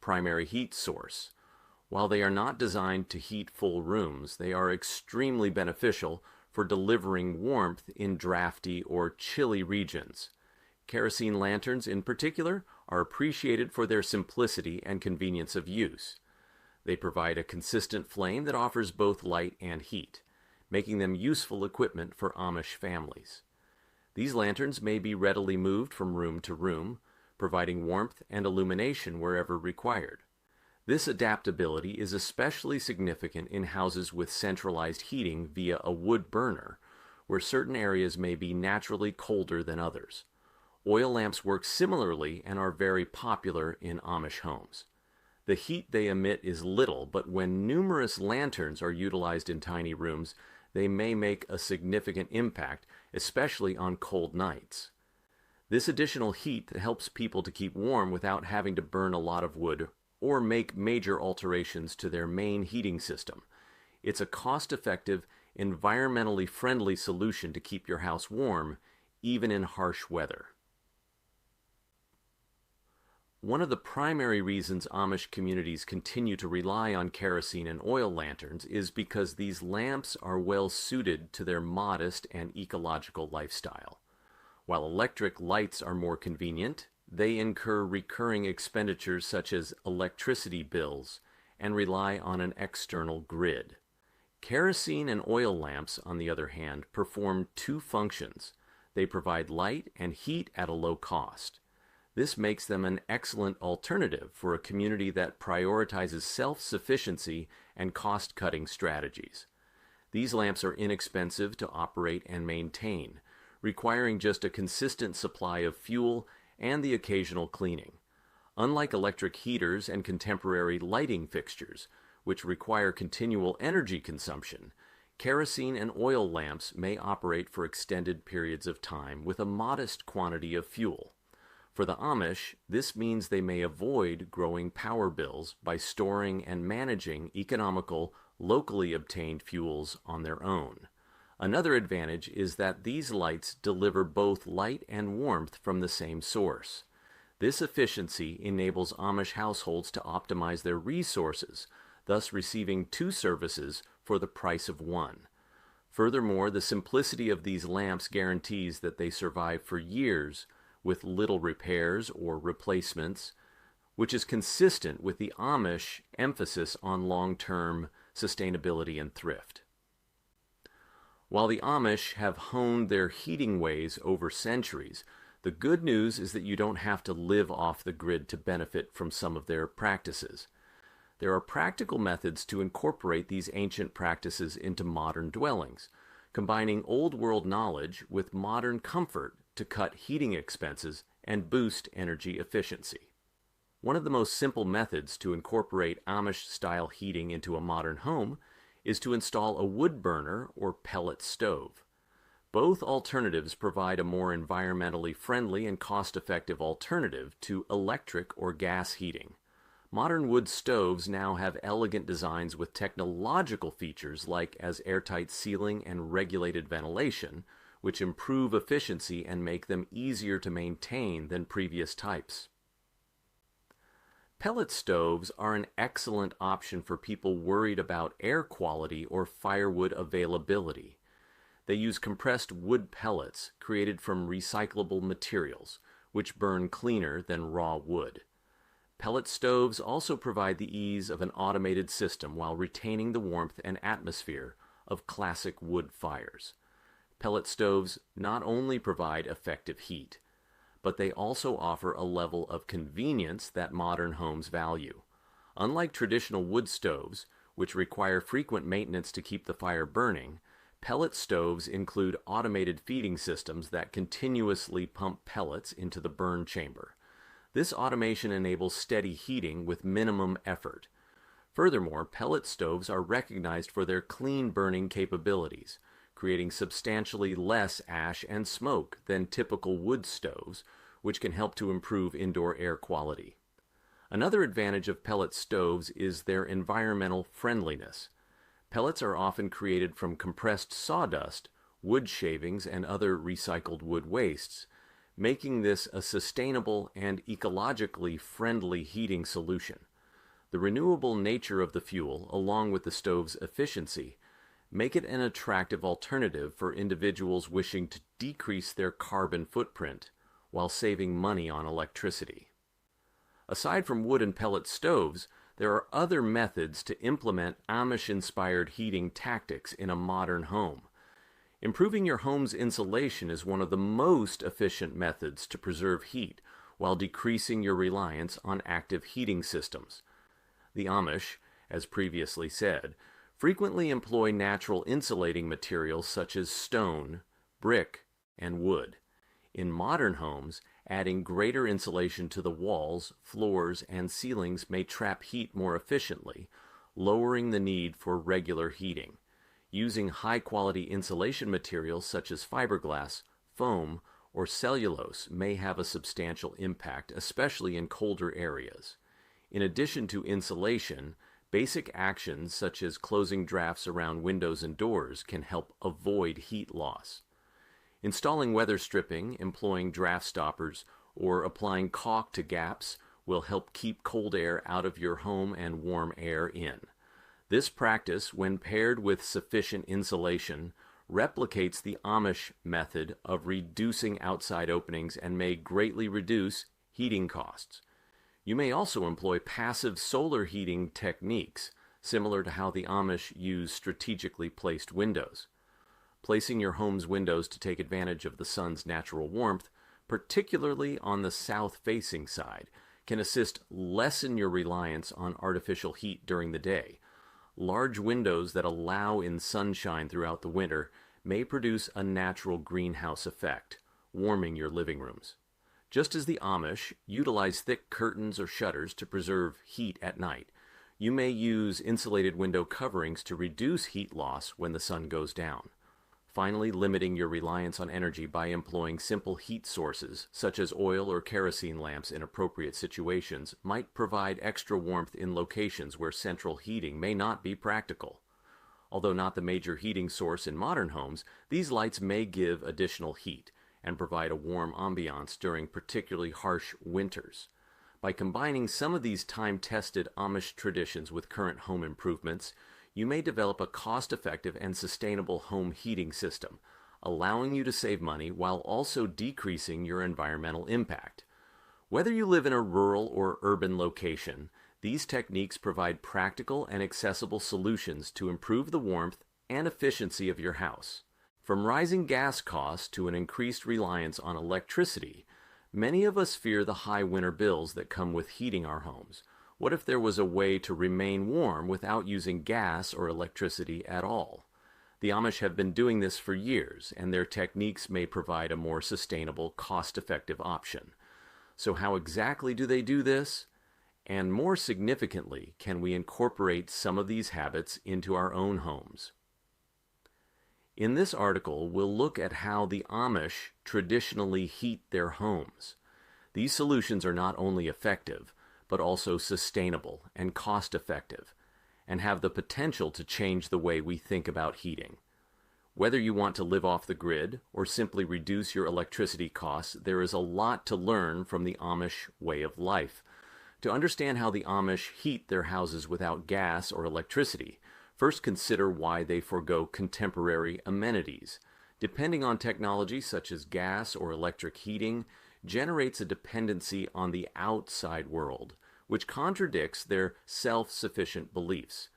primary heat source. While they are not designed to heat full rooms, they are extremely beneficial for delivering warmth in drafty or chilly regions. Kerosene lanterns, in particular, are appreciated for their simplicity and convenience of use. They provide a consistent flame that offers both light and heat, making them useful equipment for Amish families. These lanterns may be readily moved from room to room, providing warmth and illumination wherever required. This adaptability is especially significant in houses with centralized heating via a wood burner, where certain areas may be naturally colder than others. Oil lamps work similarly and are very popular in Amish homes. The heat they emit is little, but when numerous lanterns are utilized in tiny rooms, they may make a significant impact, especially on cold nights. This additional heat helps people to keep warm without having to burn a lot of wood or make major alterations to their main heating system. It's a cost-effective, environmentally friendly solution to keep your house warm, even in harsh weather. One of the primary reasons Amish communities continue to rely on kerosene and oil lanterns is because these lamps are well suited to their modest and ecological lifestyle. While electric lights are more convenient, they incur recurring expenditures such as electricity bills and rely on an external grid. Kerosene and oil lamps, on the other hand, perform two functions. They provide light and heat at a low cost. This makes them an excellent alternative for a community that prioritizes self-sufficiency and cost-cutting strategies. These lamps are inexpensive to operate and maintain, requiring just a consistent supply of fuel and the occasional cleaning. Unlike electric heaters and contemporary lighting fixtures, which require continual energy consumption, kerosene and oil lamps may operate for extended periods of time with a modest quantity of fuel. For the Amish, this means they may avoid growing power bills by storing and managing economical, locally obtained fuels on their own. Another advantage is that these lights deliver both light and warmth from the same source. This efficiency enables Amish households to optimize their resources, thus receiving two services for the price of one. Furthermore, the simplicity of these lamps guarantees that they survive for years with little repairs or replacements, which is consistent with the Amish emphasis on long-term sustainability and thrift. While the Amish have honed their heating ways over centuries, the good news is that you don't have to live off the grid to benefit from some of their practices. There are practical methods to incorporate these ancient practices into modern dwellings, combining old-world knowledge with modern comfort to cut heating expenses and boost energy efficiency. One of the most simple methods to incorporate Amish-style heating into a modern home is to install a wood burner or pellet stove. Both alternatives provide a more environmentally friendly and cost-effective alternative to electric or gas heating. Modern wood stoves now have elegant designs with technological features like as airtight sealing and regulated ventilation, which improve efficiency and make them easier to maintain than previous types. Pellet stoves are an excellent option for people worried about air quality or firewood availability. They use compressed wood pellets created from recyclable materials, which burn cleaner than raw wood. Pellet stoves also provide the ease of an automated system while retaining the warmth and atmosphere of classic wood fires. Pellet stoves not only provide effective heat, but they also offer a level of convenience that modern homes value. Unlike traditional wood stoves, which require frequent maintenance to keep the fire burning, pellet stoves include automated feeding systems that continuously pump pellets into the burn chamber. This automation enables steady heating with minimum effort. Furthermore, pellet stoves are recognized for their clean burning capabilities, creating substantially less ash and smoke than typical wood stoves, which can help to improve indoor air quality. Another advantage of pellet stoves is their environmental friendliness. Pellets are often created from compressed sawdust, wood shavings, and other recycled wood wastes, making this a sustainable and ecologically friendly heating solution. The renewable nature of the fuel, along with the stove's efficiency, make it an attractive alternative for individuals wishing to decrease their carbon footprint while saving money on electricity. Aside from wood and pellet stoves, there are other methods to implement Amish-inspired heating tactics in a modern home. Improving your home's insulation is one of the most efficient methods to preserve heat while decreasing your reliance on active heating systems. The Amish, as previously said, frequently employ natural insulating materials such as stone, brick, and wood. In modern homes, adding greater insulation to the walls, floors, and ceilings may trap heat more efficiently, lowering the need for regular heating. Using high-quality insulation materials such as fiberglass, foam, or cellulose may have a substantial impact, especially in colder areas. In addition to insulation, basic actions such as closing drafts around windows and doors can help avoid heat loss. Installing weather stripping, employing draft stoppers, or applying caulk to gaps will help keep cold air out of your home and warm air in. This practice, when paired with sufficient insulation, replicates the Amish method of reducing outside openings and may greatly reduce heating costs. You may also employ passive solar heating techniques, similar to how the Amish use strategically placed windows. Placing your home's windows to take advantage of the sun's natural warmth, particularly on the south-facing side, can lessen your reliance on artificial heat during the day. Large windows that allow in sunshine throughout the winter may produce a natural greenhouse effect, warming your living rooms. Just as the Amish utilize thick curtains or shutters to preserve heat at night, you may use insulated window coverings to reduce heat loss when the sun goes down. Finally, limiting your reliance on energy by employing simple heat sources, such as oil or kerosene lamps in appropriate situations, might provide extra warmth in locations where central heating may not be practical. Although not the major heating source in modern homes, these lights may give additional heat and provide a warm ambiance during particularly harsh winters. By combining some of these time-tested Amish traditions with current home improvements, you may develop a cost-effective and sustainable home heating system, allowing you to save money while also decreasing your environmental impact. Whether you live in a rural or urban location, these techniques provide practical and accessible solutions to improve the warmth and efficiency of your house. From rising gas costs to an increased reliance on electricity, many of us fear the high winter bills that come with heating our homes. What if there was a way to remain warm without using gas or electricity at all? The Amish have been doing this for years, and their techniques may provide a more sustainable, cost-effective option. So how exactly do they do this? And more significantly, can we incorporate some of these habits into our own homes? In this article, we'll look at how the Amish traditionally heat their homes. These solutions are not only effective, but also sustainable and cost-effective, and have the potential to change the way we think about heating. Whether you want to live off the grid or simply reduce your electricity costs, there is a lot to learn from the Amish way of life. To understand how the Amish heat their houses without gas or electricity, first consider why they forego contemporary amenities. Depending on technology such as gas or electric heating, generates a dependency on the outside world, which contradicts their self-sufficient beliefs.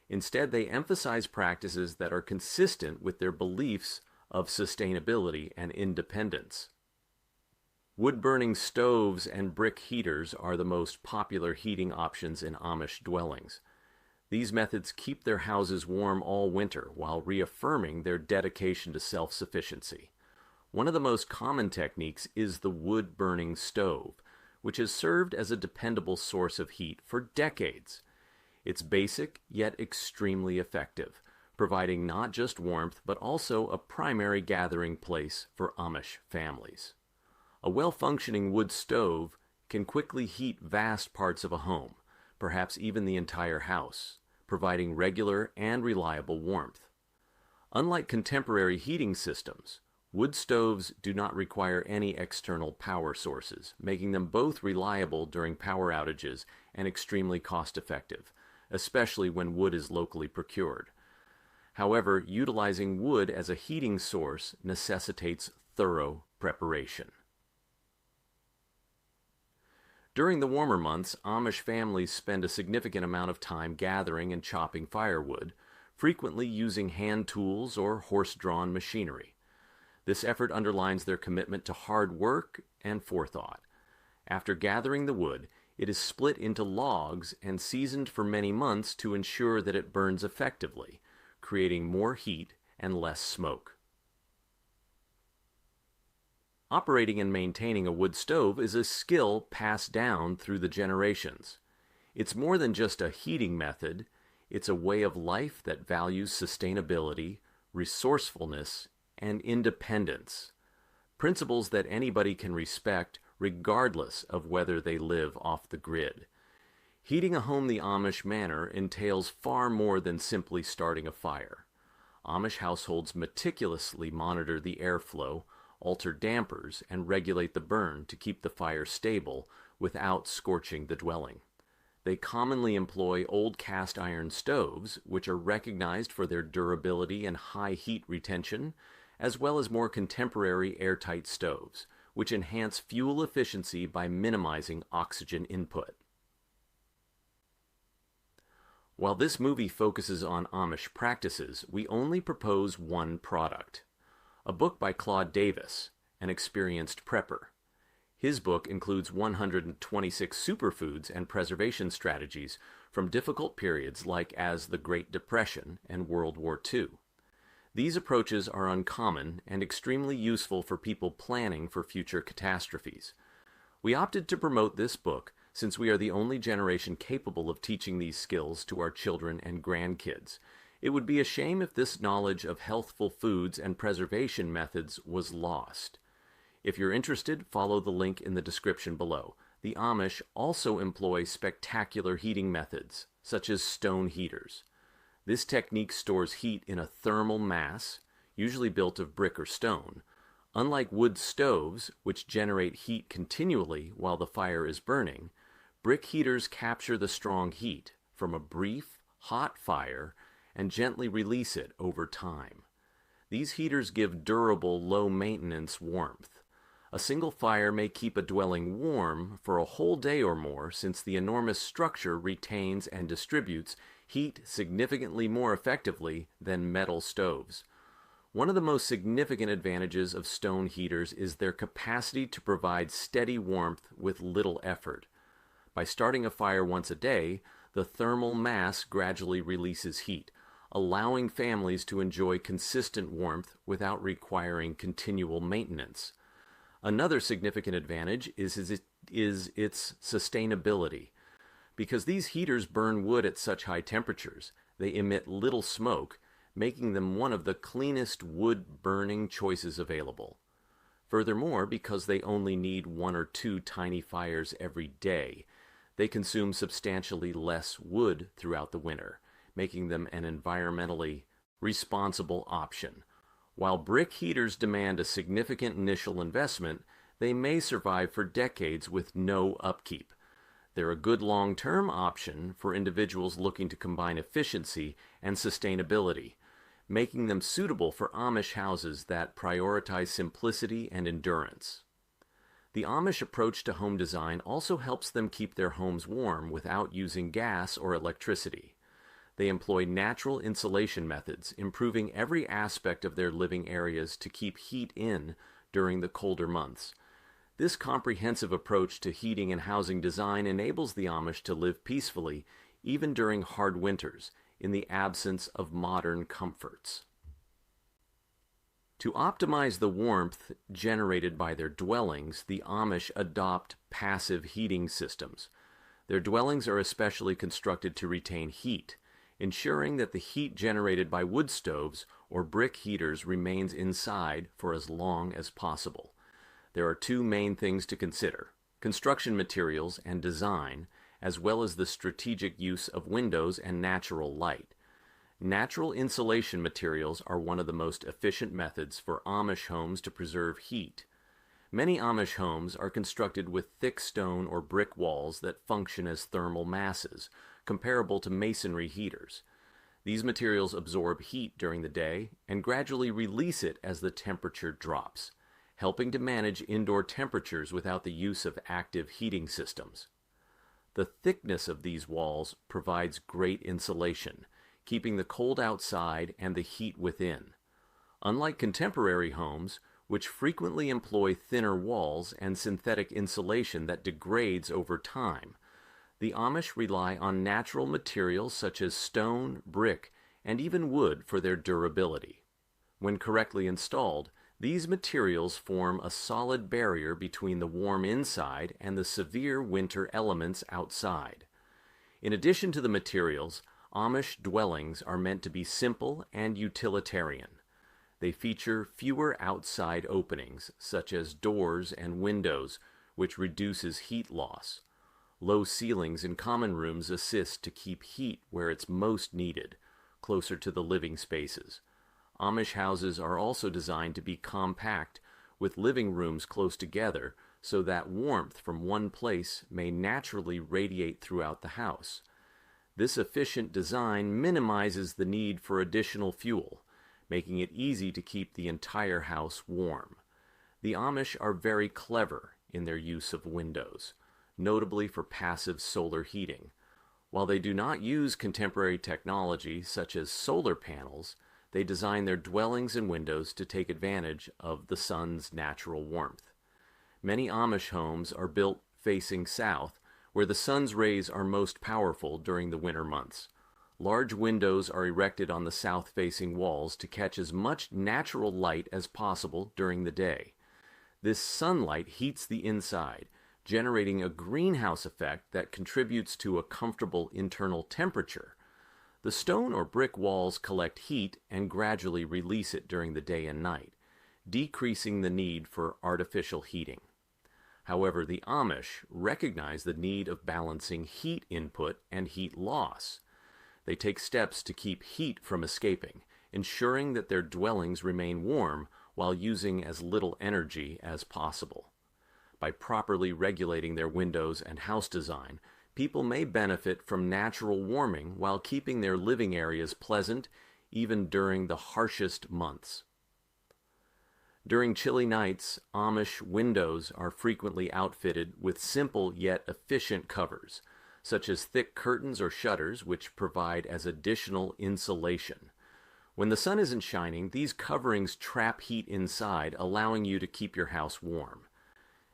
Instead, they emphasize practices that are consistent with their beliefs of sustainability and independence. Wood-burning stoves and brick heaters are the most popular heating options in Amish dwellings. These methods keep their houses warm all winter while reaffirming their dedication to self-sufficiency. One of the most common techniques is the wood-burning stove, which has served as a dependable source of heat for decades. It's basic yet extremely effective, providing not just warmth but also a primary gathering place for Amish families. A well-functioning wood stove can quickly heat vast parts of a home, perhaps even the entire house, providing regular and reliable warmth. Unlike contemporary heating systems, Wood stoves do not require any external power sources, making them both reliable during power outages and extremely cost-effective, especially when wood is locally procured. However, utilizing wood as a heating source necessitates thorough preparation. During the warmer months, Amish families spend a significant amount of time gathering and chopping firewood, frequently using hand tools or horse-drawn machinery. This effort underlines their commitment to hard work and forethought. After gathering the wood, it is split into logs and seasoned for many months to ensure that it burns effectively, creating more heat and less smoke. Operating and maintaining a wood stove is a skill passed down through the generations. It's more than just a heating method, it's a way of life that values sustainability, resourcefulness, and independence, principles that anybody can respect regardless of whether they live off the grid. Heating a home the Amish manner entails far more than simply starting a fire. Amish households meticulously monitor the airflow, alter dampers, and regulate the burn to keep the fire stable without scorching the dwelling. They commonly employ old cast iron stoves, which are recognized for their durability and high heat retention, as well as more contemporary airtight stoves, which enhance fuel efficiency by minimizing oxygen input. While this movie focuses on Amish practices, we only propose one product. A book by Claude Davis, an experienced prepper. His book includes 126 superfoods and preservation strategies from difficult periods like as the Great Depression and World War II. These approaches are uncommon and extremely useful for people planning for future catastrophes. We opted to promote this book since we are the only generation capable of teaching these skills to our children and grandkids. It would be a shame if this knowledge of healthful foods and preservation methods was lost. If you're interested, follow the link in the description below. The Amish also employ spectacular heating methods, such as stone heaters. This technique stores heat in a thermal mass, usually built of brick or stone. Unlike wood stoves, which generate heat continually while the fire is burning, brick heaters capture the strong heat from a brief, hot fire and gently release it over time. These heaters give durable, low-maintenance warmth. A single fire may keep a dwelling warm for a whole day or more since the enormous structure retains and distributes heat significantly more effectively than metal stoves. One of the most significant advantages of stone heaters is their capacity to provide steady warmth with little effort. By starting a fire once a day, the thermal mass gradually releases heat, allowing families to enjoy consistent warmth without requiring continual maintenance. Another significant advantage is its sustainability. Because these heaters burn wood at such high temperatures, they emit little smoke, making them one of the cleanest wood-burning choices available. Furthermore, because they only need 1 or 2 tiny fires every day, they consume substantially less wood throughout the winter, making them an environmentally responsible option. While brick heaters demand a significant initial investment, they may survive for decades with no upkeep. They're a good long-term option for individuals looking to combine efficiency and sustainability, making them suitable for Amish houses that prioritize simplicity and endurance. The Amish approach to home design also helps them keep their homes warm without using gas or electricity. They employ natural insulation methods, improving every aspect of their living areas to keep heat in during the colder months. This comprehensive approach to heating and housing design enables the Amish to live peacefully, even during hard winters, in the absence of modern comforts. To optimize the warmth generated by their dwellings, the Amish adopt passive heating systems. Their dwellings are especially constructed to retain heat, ensuring that the heat generated by wood stoves or brick heaters remains inside for as long as possible. There are 2 main things to consider: construction materials and design, as well as the strategic use of windows and natural light. Natural insulation materials are one of the most efficient methods for Amish homes to preserve heat. Many Amish homes are constructed with thick stone or brick walls that function as thermal masses, comparable to masonry heaters. These materials absorb heat during the day and gradually release it as the temperature drops, helping to manage indoor temperatures without the use of active heating systems. The thickness of these walls provides great insulation, keeping the cold outside and the heat within. Unlike contemporary homes, which frequently employ thinner walls and synthetic insulation that degrades over time, the Amish rely on natural materials such as stone, brick, and even wood for their durability. When correctly installed, these materials form a solid barrier between the warm inside and the severe winter elements outside. In addition to the materials, Amish dwellings are meant to be simple and utilitarian. They feature fewer outside openings, such as doors and windows, which reduces heat loss. Low ceilings in common rooms assist to keep heat where it's most needed, closer to the living spaces. Amish houses are also designed to be compact, with living rooms close together so that warmth from one place may naturally radiate throughout the house. This efficient design minimizes the need for additional fuel, making it easy to keep the entire house warm. The Amish are very clever in their use of windows, notably for passive solar heating. While they do not use contemporary technology such as solar panels, they design their dwellings and windows to take advantage of the sun's natural warmth. Many Amish homes are built facing south, where the sun's rays are most powerful during the winter months. Large windows are erected on the south-facing walls to catch as much natural light as possible during the day. This sunlight heats the inside, generating a greenhouse effect that contributes to a comfortable internal temperature. The stone or brick walls collect heat and gradually release it during the day and night, decreasing the need for artificial heating. However, the Amish recognize the need of balancing heat input and heat loss. They take steps to keep heat from escaping, ensuring that their dwellings remain warm while using as little energy as possible. By properly regulating their windows and house design, people may benefit from natural warming while keeping their living areas pleasant even during the harshest months. During chilly nights, Amish windows are frequently outfitted with simple yet efficient covers, such as thick curtains or shutters, which provide as additional insulation. When the sun isn't shining, these coverings trap heat inside, allowing you to keep your house warm.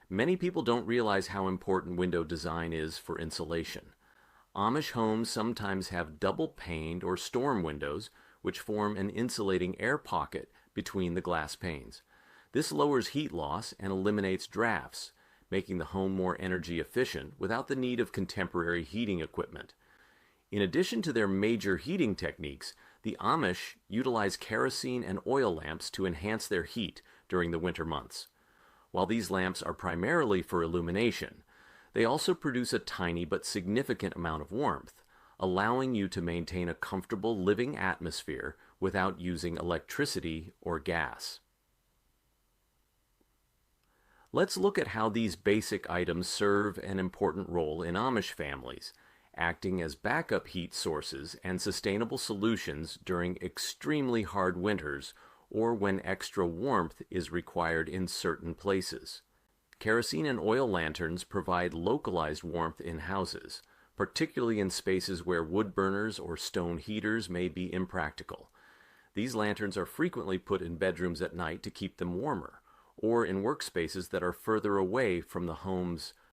Many people don't realize how important window design is for insulation. Amish homes sometimes have double-paned or storm windows, which form an insulating air pocket between the glass panes. This lowers heat loss and eliminates drafts, making the home more energy efficient without the need of contemporary heating equipment. In addition to their major heating techniques, the Amish utilize kerosene and oil lamps to enhance their heat during the winter months. While these lamps are primarily for illumination, they also produce a tiny but significant amount of warmth, allowing you to maintain a comfortable living atmosphere without using electricity or gas. Let's look at how these basic items serve an important role in Amish families, acting as backup heat sources and sustainable solutions during extremely hard winters or when extra warmth is required in certain places. Kerosene and oil lanterns provide localized warmth in houses, particularly in spaces where wood burners or stone heaters may be impractical. These lanterns are frequently put in bedrooms at night to keep them warmer, or in workspaces that are further away from the home's